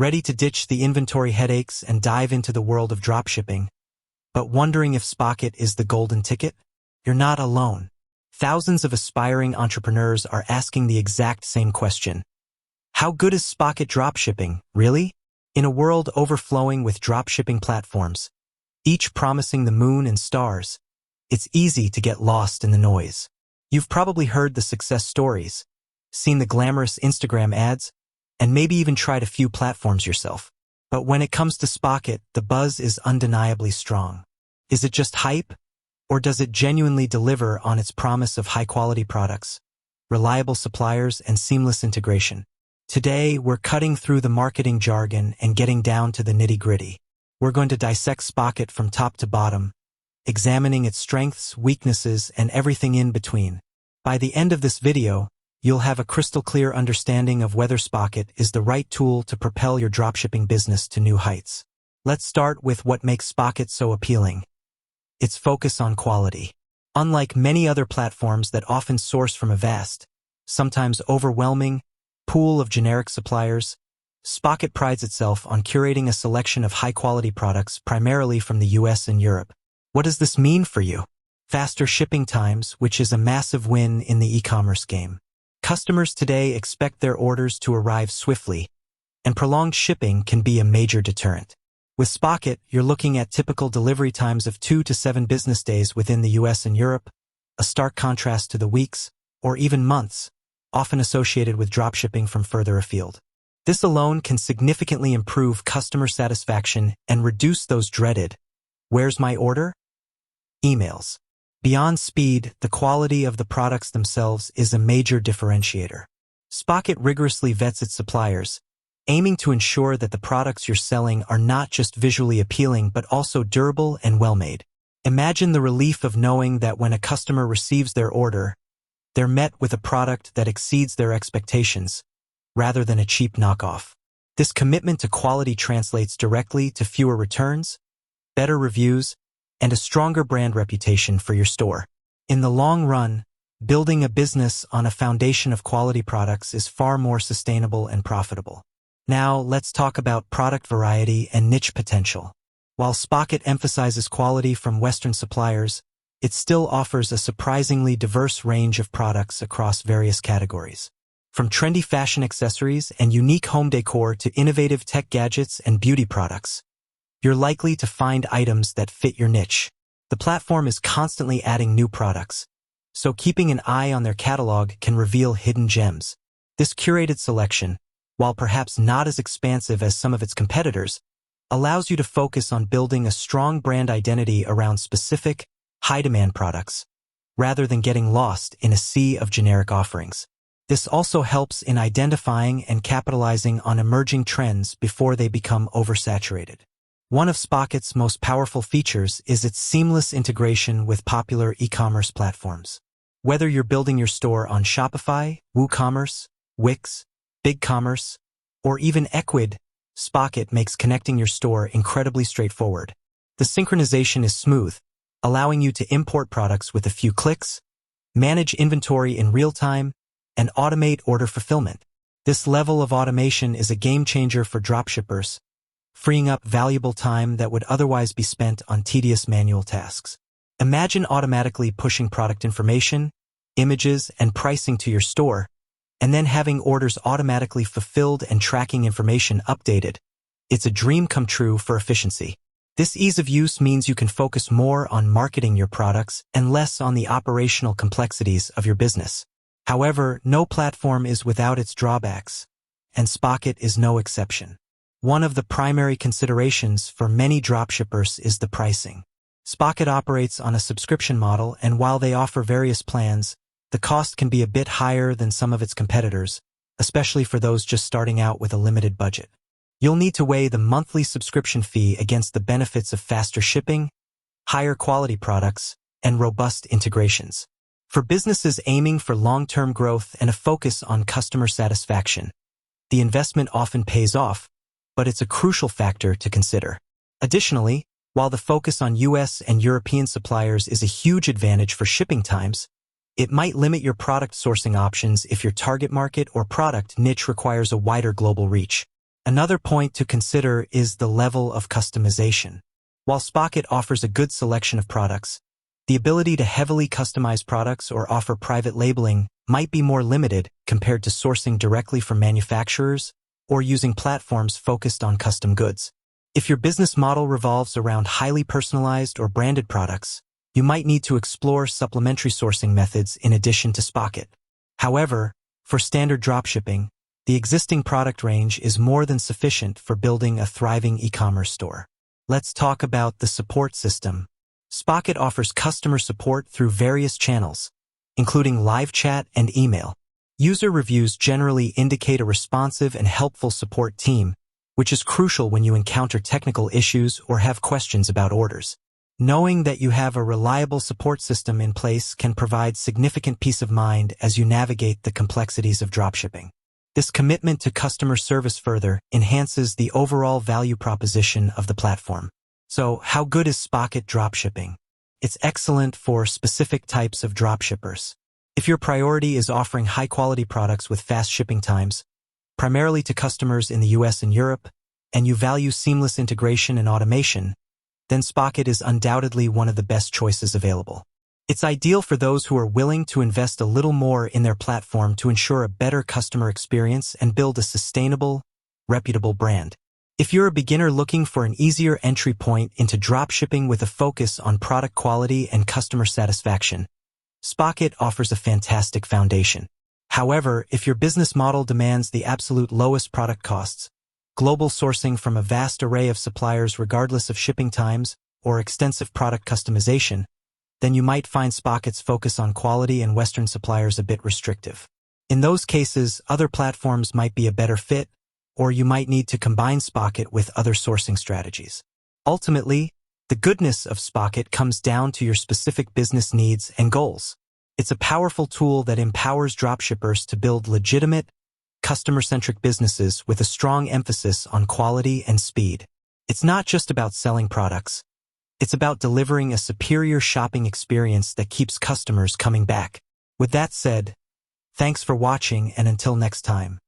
Ready to ditch the inventory headaches and dive into the world of dropshipping, but wondering if Spocket is the golden ticket? You're not alone. Thousands of aspiring entrepreneurs are asking the exact same question. How good is Spocket dropshipping, really? In a world overflowing with dropshipping platforms, each promising the moon and stars, it's easy to get lost in the noise. You've probably heard the success stories, seen the glamorous Instagram ads, and maybe even tried a few platforms yourself. But when it comes to Spocket, the buzz is undeniably strong. Is it just hype? Or does it genuinely deliver on its promise of high-quality products, reliable suppliers, and seamless integration? Today, we're cutting through the marketing jargon and getting down to the nitty-gritty. We're going to dissect Spocket from top to bottom, examining its strengths, weaknesses, and everything in between. By the end of this video, you'll have a crystal-clear understanding of whether Spocket is the right tool to propel your dropshipping business to new heights. Let's start with what makes Spocket so appealing: its focus on quality. Unlike many other platforms that often source from a vast, sometimes overwhelming, pool of generic suppliers, Spocket prides itself on curating a selection of high-quality products primarily from the US and Europe. What does this mean for you? Faster shipping times, which is a massive win in the e-commerce game. Customers today expect their orders to arrive swiftly, and prolonged shipping can be a major deterrent. With Spocket, you're looking at typical delivery times of 2 to 7 business days within the US and Europe, a stark contrast to the weeks, or even months, often associated with dropshipping from further afield. This alone can significantly improve customer satisfaction and reduce those dreaded, "Where's my order?" emails. Beyond speed, the quality of the products themselves is a major differentiator. Spocket rigorously vets its suppliers, aiming to ensure that the products you're selling are not just visually appealing but also durable and well-made. Imagine the relief of knowing that when a customer receives their order, they're met with a product that exceeds their expectations, rather than a cheap knockoff. This commitment to quality translates directly to fewer returns, better reviews, and a stronger brand reputation for your store. In the long run, building a business on a foundation of quality products is far more sustainable and profitable. Now, let's talk about product variety and niche potential. While Spocket emphasizes quality from Western suppliers, it still offers a surprisingly diverse range of products across various categories. From trendy fashion accessories and unique home decor to innovative tech gadgets and beauty products, you're likely to find items that fit your niche. The platform is constantly adding new products, so keeping an eye on their catalog can reveal hidden gems. This curated selection, while perhaps not as expansive as some of its competitors, allows you to focus on building a strong brand identity around specific, high-demand products, rather than getting lost in a sea of generic offerings. This also helps in identifying and capitalizing on emerging trends before they become oversaturated. One of Spocket's most powerful features is its seamless integration with popular e-commerce platforms. Whether you're building your store on Shopify, WooCommerce, Wix, BigCommerce, or even Ecwid, Spocket makes connecting your store incredibly straightforward. The synchronization is smooth, allowing you to import products with a few clicks, manage inventory in real time, and automate order fulfillment. This level of automation is a game changer for dropshippers, freeing up valuable time that would otherwise be spent on tedious manual tasks. Imagine automatically pushing product information, images, and pricing to your store, and then having orders automatically fulfilled and tracking information updated. It's a dream come true for efficiency. This ease of use means you can focus more on marketing your products and less on the operational complexities of your business. However, no platform is without its drawbacks, and Spocket is no exception. One of the primary considerations for many dropshippers is the pricing. Spocket operates on a subscription model, and while they offer various plans, the cost can be a bit higher than some of its competitors, especially for those just starting out with a limited budget. You'll need to weigh the monthly subscription fee against the benefits of faster shipping, higher quality products, and robust integrations. For businesses aiming for long-term growth and a focus on customer satisfaction, the investment often pays off, but it's a crucial factor to consider. Additionally, while the focus on US and European suppliers is a huge advantage for shipping times, it might limit your product sourcing options if your target market or product niche requires a wider global reach. Another point to consider is the level of customization. While Spocket offers a good selection of products, the ability to heavily customize products or offer private labeling might be more limited compared to sourcing directly from manufacturers or using platforms focused on custom goods. If your business model revolves around highly personalized or branded products, you might need to explore supplementary sourcing methods in addition to Spocket. However, for standard dropshipping, the existing product range is more than sufficient for building a thriving e-commerce store. Let's talk about the support system. Spocket offers customer support through various channels, including live chat and email. User reviews generally indicate a responsive and helpful support team, which is crucial when you encounter technical issues or have questions about orders. Knowing that you have a reliable support system in place can provide significant peace of mind as you navigate the complexities of dropshipping. This commitment to customer service further enhances the overall value proposition of the platform. So, how good is Spocket dropshipping? It's excellent for specific types of dropshippers. If your priority is offering high-quality products with fast shipping times, primarily to customers in the US and Europe, and you value seamless integration and automation, then Spocket is undoubtedly one of the best choices available. It's ideal for those who are willing to invest a little more in their platform to ensure a better customer experience and build a sustainable, reputable brand. If you're a beginner looking for an easier entry point into dropshipping with a focus on product quality and customer satisfaction, Spocket offers a fantastic foundation. However, if your business model demands the absolute lowest product costs, global sourcing from a vast array of suppliers regardless of shipping times, or extensive product customization, then you might find Spocket's focus on quality and Western suppliers a bit restrictive. In those cases, other platforms might be a better fit, or you might need to combine Spocket with other sourcing strategies. Ultimately, the goodness of Spocket comes down to your specific business needs and goals. It's a powerful tool that empowers dropshippers to build legitimate, customer-centric businesses with a strong emphasis on quality and speed. It's not just about selling products. It's about delivering a superior shopping experience that keeps customers coming back. With that said, thanks for watching, and until next time.